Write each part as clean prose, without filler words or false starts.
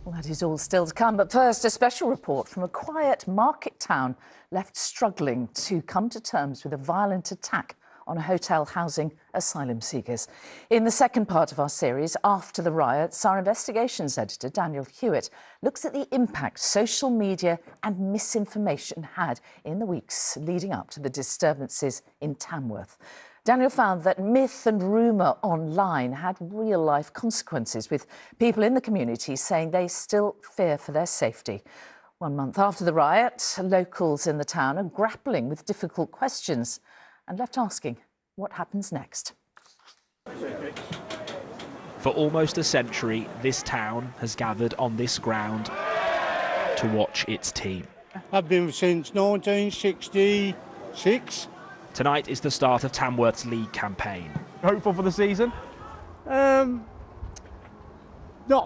Well, that is all still to come, but first, a special report from a quiet market town left struggling to come to terms with a violent attack on a hotel housing asylum seekers. In the second part of our series, After the Riots, our investigations editor, Daniel Hewitt, looks at the impact social media and misinformation had in the weeks leading up to the disturbances in Tamworth. Daniel found that myth and rumour online had real-life consequences, with people in the community saying they still fear for their safety. 1 month after the riot, locals in the town are grappling with difficult questions and left asking what happens next. For almost a century, this town has gathered on this ground to watch its team. I've been since 1966. Tonight is the start of Tamworth's league campaign. Hopeful for the season? Not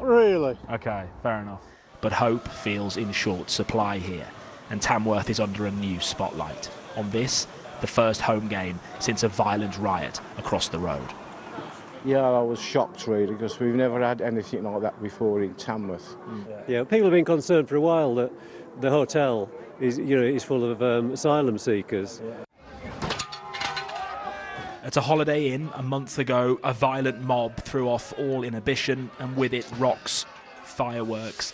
really. OK, fair enough. But hope feels in short supply here, and Tamworth is under a new spotlight. On this, the first home game since a violent riot across the road. Yeah, I was shocked really, because we've never had anything like that before in Tamworth. Yeah, people have been concerned for a while that the hotel is full of asylum seekers. At a Holiday Inn a month ago, a violent mob threw off all inhibition, and with it rocks, fireworks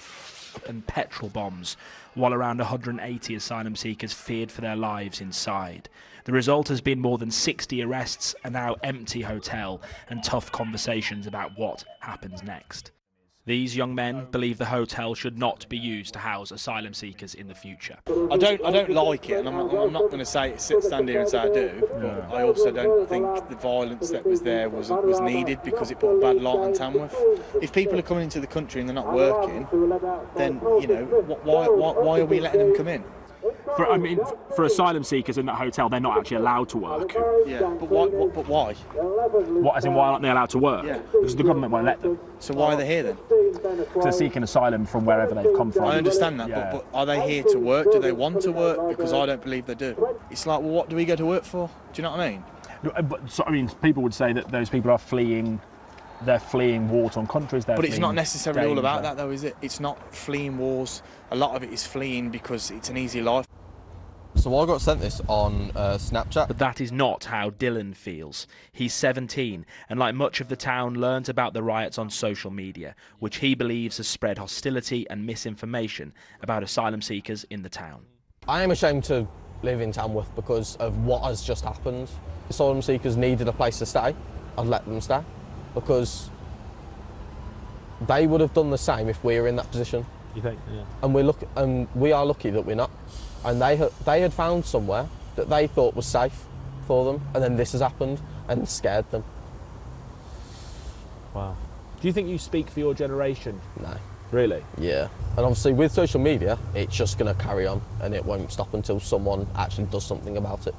and petrol bombs, while around 180 asylum seekers feared for their lives inside. The result has been more than 60 arrests, a now empty hotel, and tough conversations about what happens next. These young men believe the hotel should not be used to house asylum seekers in the future. I don't like it, and I'm not going to stand here and say I do. But I also don't think the violence that was there was needed, because it put a bad light on Tamworth. If people are coming into the country and they're not working, then why are we letting them come in? For asylum seekers in that hotel, they're not actually allowed to work. Yeah, but why? What, as in why aren't they allowed to work? Yeah. Because the government won't let them. So why are they here then? They're seeking asylum from wherever they've come from. I understand that, yeah. but are they here to work? Do they want to work? Because I don't believe they do. It's like, well, what do we go to work for? Do you know what I mean? People would say that those people are fleeing. They're fleeing war-torn countries. But it's not necessarily all about that, though, is it? It's not fleeing wars. A lot of it is fleeing because it's an easy life. So I got sent this on Snapchat. But that is not how Dylan feels. He's 17, and like much of the town, learned about the riots on social media, which he believes has spread hostility and misinformation about asylum seekers in the town. I am ashamed to live in Tamworth because of what has just happened. Asylum seekers needed a place to stay. I'd let them stay, because they would have done the same if we were in that position. You think? Yeah. And we are lucky that we're not. And they had found somewhere that they thought was safe for them, and then this has happened and scared them. Wow. Do you think you speak for your generation? No. Really? Yeah. And obviously with social media, it's just going to carry on, and it won't stop until someone actually does something about it.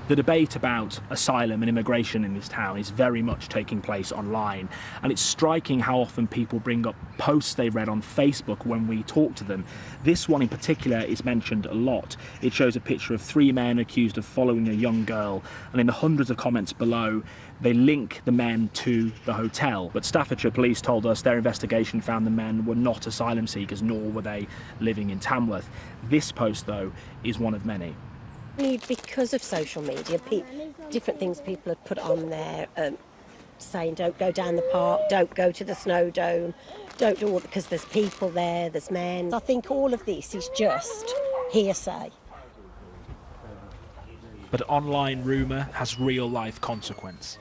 The debate about asylum and immigration in this town is very much taking place online, and it's striking how often people bring up posts they read on Facebook when we talk to them. This one in particular is mentioned a lot. It shows a picture of 3 men accused of following a young girl, and in the hundreds of comments below, they link the men to the hotel. But Staffordshire Police told us their investigation found the men were not asylum seekers, nor were they living in Tamworth. This post, though, is one of many. Because of social media, different things people have put on there, saying don't go down the park, don't go to the snow dome, don't do all, because there's people there, there's men. I think all of this is just hearsay. But online rumour has real-life consequence.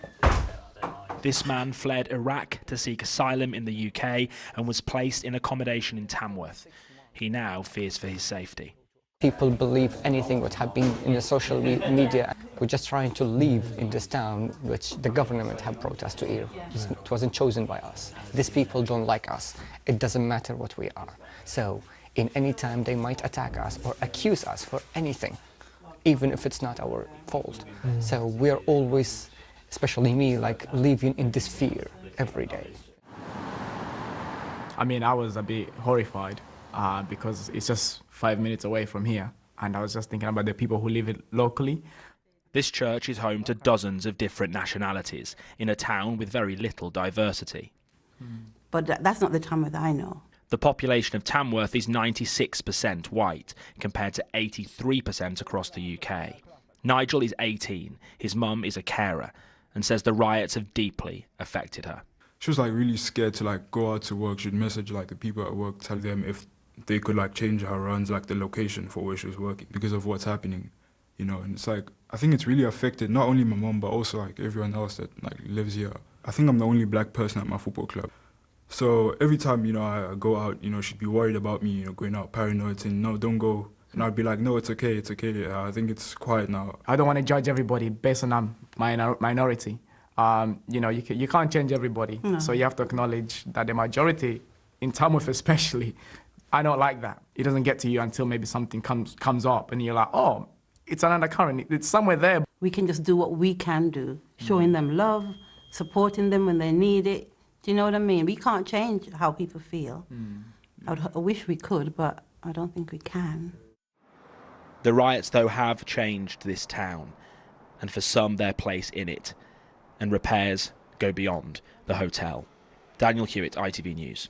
This man fled Iraq to seek asylum in the UK and was placed in accommodation in Tamworth. He now fears for his safety. People believe anything what have been in the social media. We're just trying to live in this town which the government have brought us to here. It wasn't chosen by us. These people don't like us. It doesn't matter what we are. So in any time they might attack us or accuse us for anything, even if it's not our fault. So we're always, especially me, like living in this fear every day. I mean, I was a bit horrified because it's just 5 minutes away from here, and I was just thinking about the people who live locally. This church is home to dozens of different nationalities in a town with very little diversity. But that's not the Tamworth I know. The population of Tamworth is 96% white, compared to 83% across the UK. Nigel is 18, his mum is a carer, and says the riots have deeply affected her. She was like really scared to like go out to work. She'd message like the people at work, tell them if they could like change her runs, like the location for where she was working because of what's happening, you know. And it's like, I think it's really affected not only my mum, but also like everyone else that like lives here. I think I'm the only black person at my football club. So every time, you know, I go out, you know, she'd be worried about me, you know, going out paranoid, saying, no, don't go. And I'd be like, no, it's okay, it's okay. I think it's quiet now. I don't want to judge everybody based on minority. You know, you can't change everybody. No. So you have to acknowledge that the majority, in Tamworth especially, I don't like that. It doesn't get to you until maybe something comes up and you're like, oh, it's an undercurrent, it's somewhere there. We can just do what we can do, showing them love, supporting them when they need it. Do you know what I mean? We can't change how people feel. I wish we could, but I don't think we can. The riots, though, have changed this town, and for some, their place in it. And repairs go beyond the hotel. Daniel Hewitt, ITV News.